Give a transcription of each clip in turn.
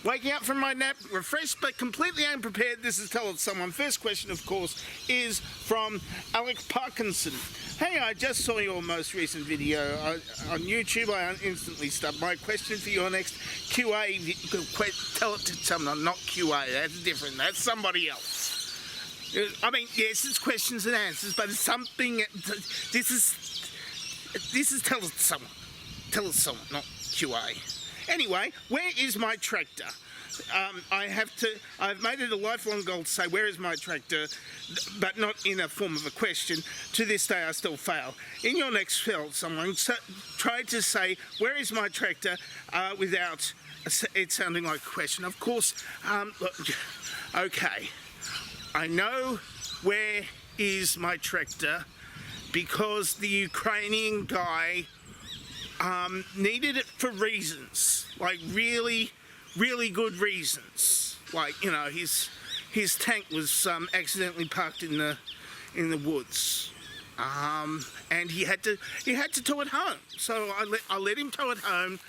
Waking up from my nap, refreshed but completely unprepared. This is Tell It Someone. First question, of course, is from Alec Parkinson. Hey, I just saw your most recent video on YouTube. I instantly stubbed my question for your next QA. Tell it to someone, not QA. That's different. That's somebody else. I mean, yes, it's questions and answers, but it's something. This is Tell It Someone. Tell It Someone, not QA. Anyway, where is my tractor? I've made it a lifelong goal to say, where is my tractor? But not in a form of a question. To this day, I still fail. In your next Tell Someone, try to say, where is my tractor, without it sounding like a question. Of course, look, okay, I know where is my tractor because the Ukrainian guy needed it for reasons, like really good reasons. Like, you know, his tank was accidentally parked in the woods, and he had to tow it home. So I let him tow it home.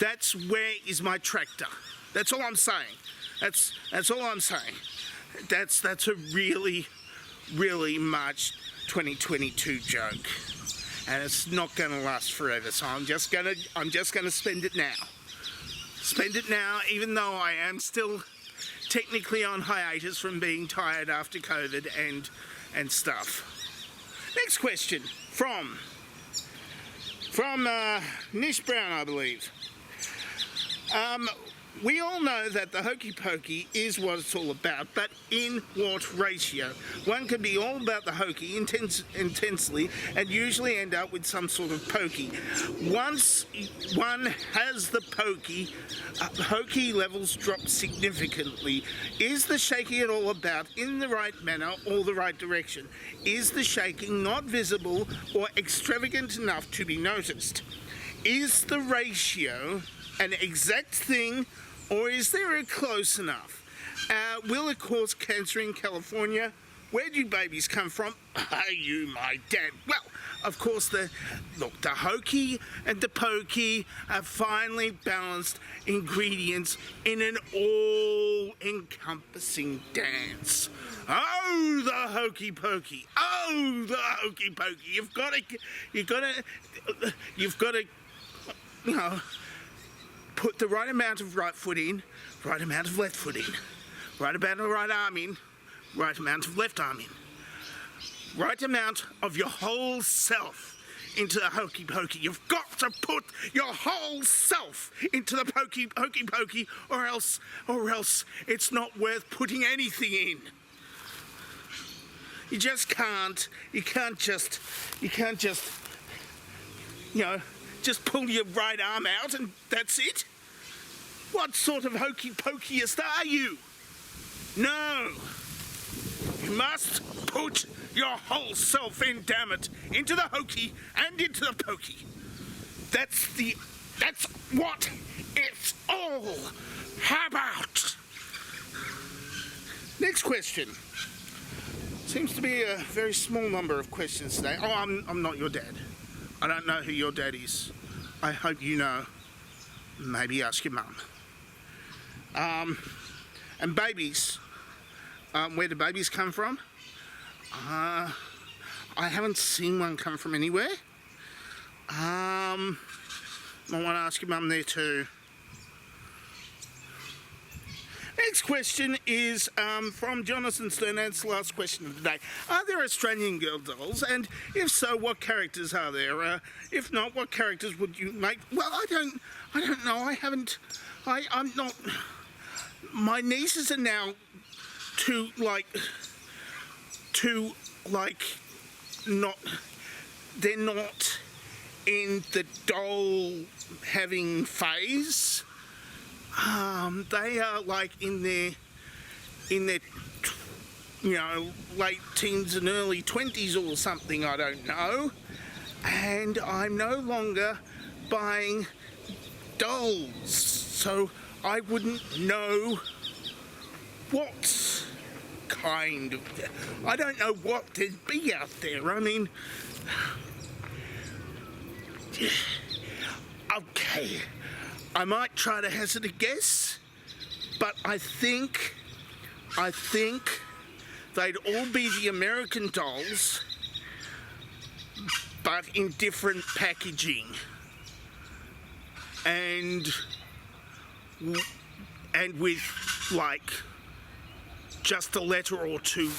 That's where is my tractor. That's all I'm saying. That's all I'm saying. That's a really March 2022 joke. And it's not going to last forever, so I'm just gonna spend it now. Spend it now, even though I am still technically on hiatus from being tired after COVID and stuff. Next question from Nish Brown, I believe. We all know that the Hokey Pokey is what it's all about, but in what ratio? One can be all about the hokey intensely and usually end up with some sort of pokey. Once one has the pokey, hokey levels drop significantly. Is the shaking at all about in the right manner or the right direction? Is the shaking not visible or extravagant enough to be noticed? Is the ratio an exact thing, or is there a close enough? Will it cause cancer in California? Where do babies come from? Are you my dad? Well, of course, the hokey and the pokey are finely balanced ingredients in an all-encompassing dance. Oh, the Hokey Pokey! Oh, the Hokey Pokey! You've got to, you know, put the right amount of right foot in, right amount of left foot in, right amount of right arm in, right amount of left arm in, right amount of your whole self into the Hokey Pokey. You've got to put your whole self into the Hokey Pokey, or else it's not worth putting anything in. You just can't. You can't just, you know, just pull your right arm out and that's it? What sort of hokey pokeyist are you? No. You must put your whole self in, damn it, into the hokey and into the pokey. That's what it's all about. Next question. Seems to be a very small number of questions today. Oh, I'm not your dad. I don't know who your dad is. I hope you know. Maybe ask your mum. And babies. Where do babies come from? I haven't seen one come from anywhere. I want to ask your mum there too. Next question is from Jonathan Stern, and it's the last question of the day. Are there Australian girl dolls? And if so, what characters are there? If not, what characters would you make? Well, I don't know. I'm not. My nieces are now too not. They're not in the doll having phase. They are like in their you know, late teens and early 20s or something, I don't know. And I'm no longer buying dolls, so I wouldn't know what kind of, I don't know what there'd be out there. I mean, okay, I might try to hazard a guess, but I think they'd all be the American dolls, but in different packaging, and with like just a letter or two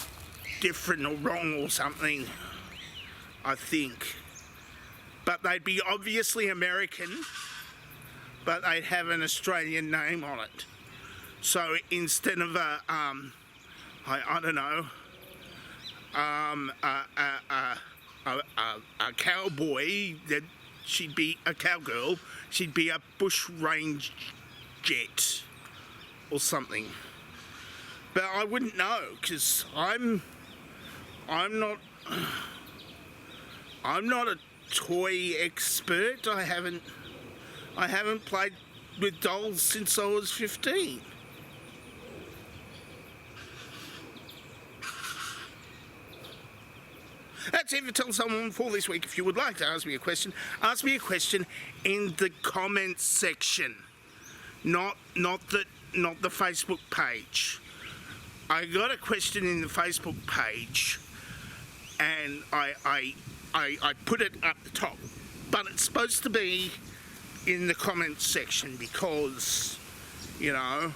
different or wrong or something, I think. But they'd be obviously American, but they'd have an Australian name on it. So instead of a I don't know, a cowboy, that she'd be a cowgirl, she'd be a bush range jet or something. But I wouldn't know, because I'm not a toy expert. I haven't played with dolls since I was 15. That's it for Tell Someone for this week. If you would like to ask me a question in the comments section, not the Facebook page. I got a question in the Facebook page, and I put it up the top, but it's supposed to be in the comments section because, you know,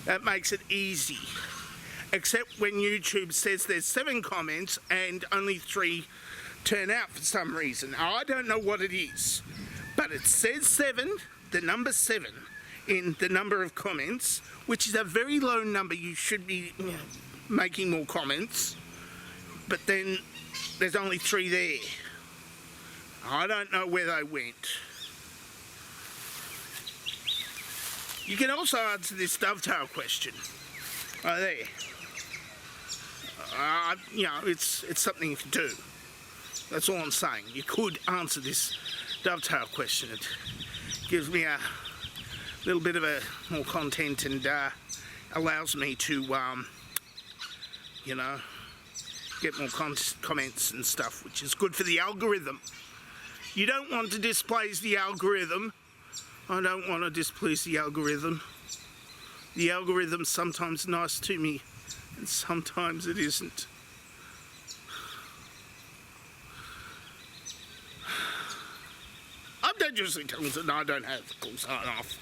that makes it easy. Except when YouTube says there's 7 comments and only 3 turn out for some reason. I don't know what it is, but it says 7, the number 7, in the number of comments, which is a very low number. You should be making more comments, but then there's only 3 there. I don't know where they went. You can also answer this dovetail question. Oh, there. You know, it's something you can do. That's all I'm saying. You could answer this dovetail question. It gives me a little bit of more content and allows me to, you know, get more comments and stuff, which is good for the algorithm. You don't want to displease the algorithm. I don't want to displease the algorithm. The algorithm's sometimes nice to me, and sometimes it isn't. I'm dangerously talented and I don't have cool sign off.